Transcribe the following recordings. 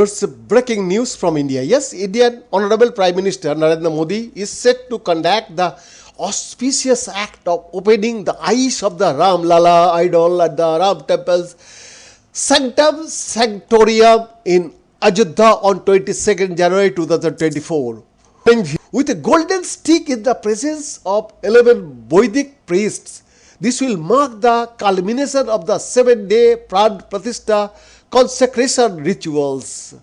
Here's breaking news from India. Yes, Indian Honorable Prime Minister Narendra Modi is set to conduct the auspicious act of opening the eyes of the Ram Lala idol at the Ram Temple's Sanctum Sanctorium in Ayodhya on 22nd January 2024. With a golden stick in the presence of 11 Vedic priests, this will mark the culmination of the 7-day Pran Pratishtha consecration rituals,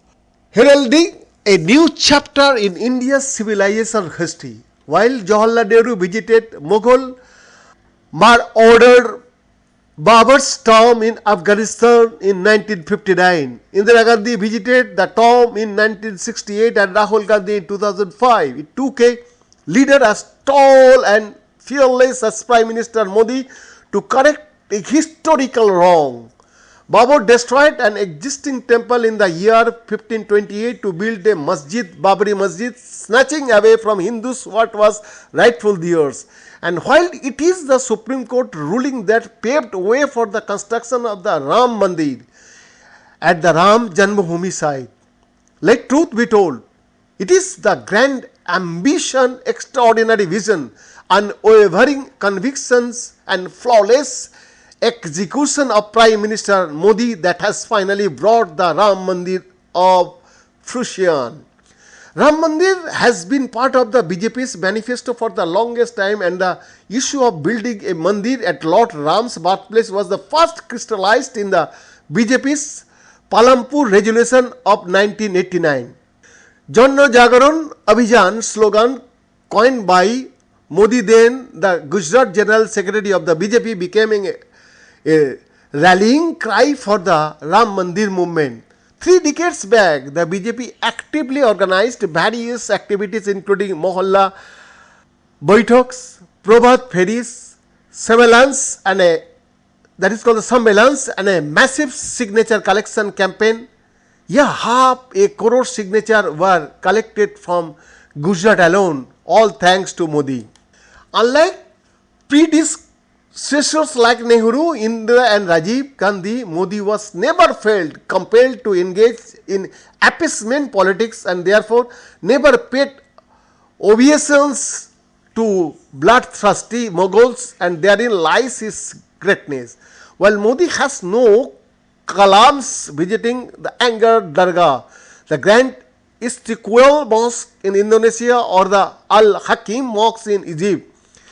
heralding a new chapter in India's civilization history. While Jawaharlal Nehru visited Mughal ordered Babur's tomb in Afghanistan in 1959, Indira Gandhi visited the tomb in 1968 and Rahul Gandhi in 2005. It took a leader as tall and fearless as Prime Minister Modi to correct a historical wrong. Babur destroyed an existing temple in the year 1528 to build a masjid, Babri Masjid, snatching away from Hindus what was rightful theirs. And while it is the Supreme Court ruling that paved way for the construction of the Ram Mandir at the Ram Janmabhoomi site, let truth be told, it is the grand ambition, extraordinary vision, unwavering convictions and flawless execution of Prime Minister Modi that has finally brought the Ram Mandir of fruition. Ram Mandir has been part of the BJP's manifesto for the longest time, and the issue of building a mandir at Lord Ram's birthplace was the first crystallized in the BJP's Palampur resolution of 1989. Janna Jagaran Abhijan slogan coined by Modi, then the Gujarat General Secretary of the BJP, became a rallying cry for the Ram Mandir movement. 3 decades back, the BJP actively organized various activities including Mohalla Baithaks, Prabhat Ferries, Sammelans, and a massive signature collection campaign. Yeah, half a crore signatures were collected from Gujarat alone, all thanks to Modi. Unlike predecessors like Nehru, Indira and Rajiv Gandhi, Modi was never felt compelled to engage in appeasement politics and therefore never paid obeisance to bloodthirsty Mughals, and therein lies his greatness. While Modi has no Kalams visiting the Angkor Dargah, the Grand Istiqlal Mosque in Indonesia, or the Al Hakim Mosque in Egypt,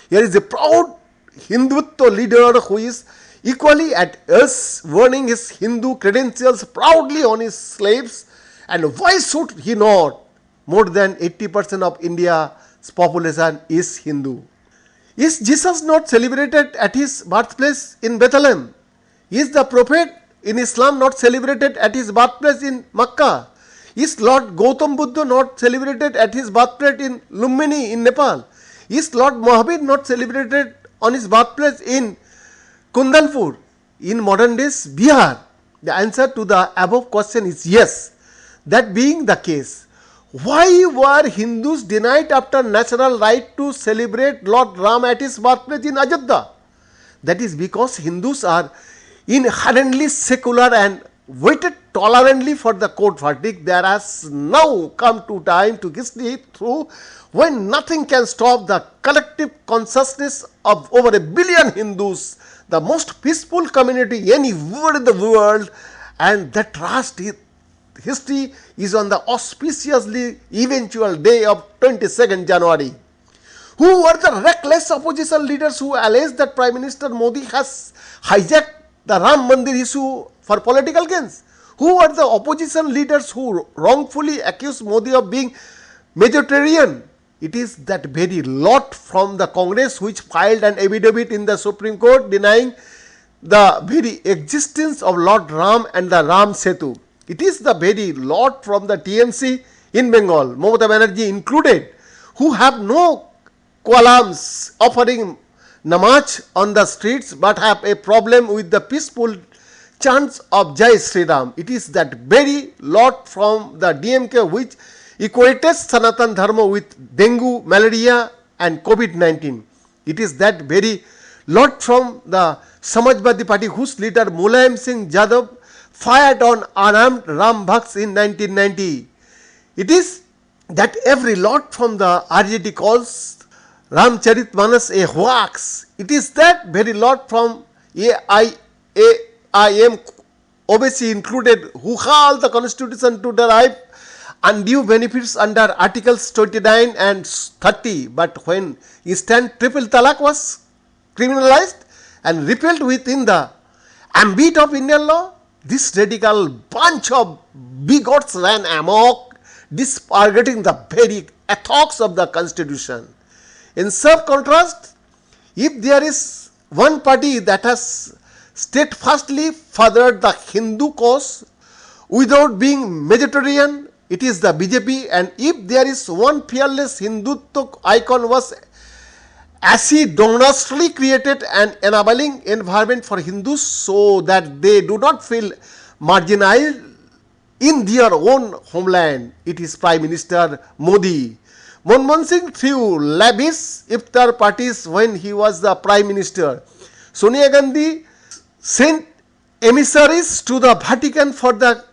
here is a proud Hindutva leader who is equally at us, wearing his Hindu credentials proudly on his slaves. And why should he not? More than 80% of India's population is Hindu. Is Jesus not celebrated at his birthplace in Bethlehem? Is the Prophet in Islam not celebrated at his birthplace in Makkah? Is Lord Gautam Buddha not celebrated at his birthplace in Lumbini in Nepal? Is Lord Mohammed not celebrated on his birthplace in Kundalpur in modern days Bihar? The answer to the above question is yes. That being the case, why were Hindus denied after natural right to celebrate Lord Ram at his birthplace in Ayodhya? That is because Hindus are inherently secular and waited tolerantly for the court verdict. There has now come to time to history through when nothing can stop the collective consciousness of over 1 billion Hindus, the most peaceful community anywhere in the world, and that trust history is on the auspiciously eventual day of 22nd January. Who were the reckless opposition leaders who alleged that Prime Minister Modi has hijacked the Ram Mandir issue for political gains? Who were the opposition leaders who wrongfully accused Modi of being majoritarian? It is that very lot from the Congress which filed an affidavit in the Supreme Court denying the very existence of Lord Ram and the Ram Setu. It is the very lot from the TMC in Bengal, Mamata Banerjee included, who have no qualms offering namaz on the streets but have a problem with the peaceful chants of Jai Sri Ram. It is that very lot from the DMK which equates Sanatan Dharma with dengue, malaria and COVID-19. It is that very lot from the Samajwadi Party whose leader Mulayam Singh Yadav fired on unarmed Ram Bhaks in 1990. It is that every lot from the RJD calls Ramcharitmanas a hoax. It is that very lot from AIM OBC included who call the constitution to derive undue benefits under Articles 29 and 30. But when instant triple talaq was criminalized and repealed within the ambit of Indian law, this radical bunch of bigots ran amok, disparaging the very ethos of the constitution. In sharp contrast, if there is one party that has steadfastly furthered the Hindu cause without being Majortarian, it is the BJP, and if there is one fearless Hindutva icon was acidogenously created an enabling environment for Hindus so that they do not feel marginalized in their own homeland, it is Prime Minister Modi. Manmohan Singh threw lavish iftar parties when he was the Prime Minister. Sonia Gandhi sent emissaries to the Vatican for the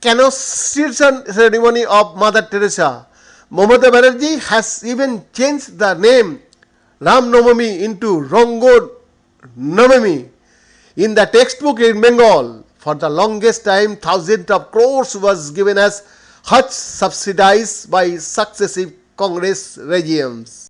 canonization ceremony of Mother Teresa. Mamata Banerjee has even changed the name Ram Navami into Rango Navami in the textbook in Bengal. For the longest time, thousands of crores was given as Hajj subsidized by successive Congress regimes.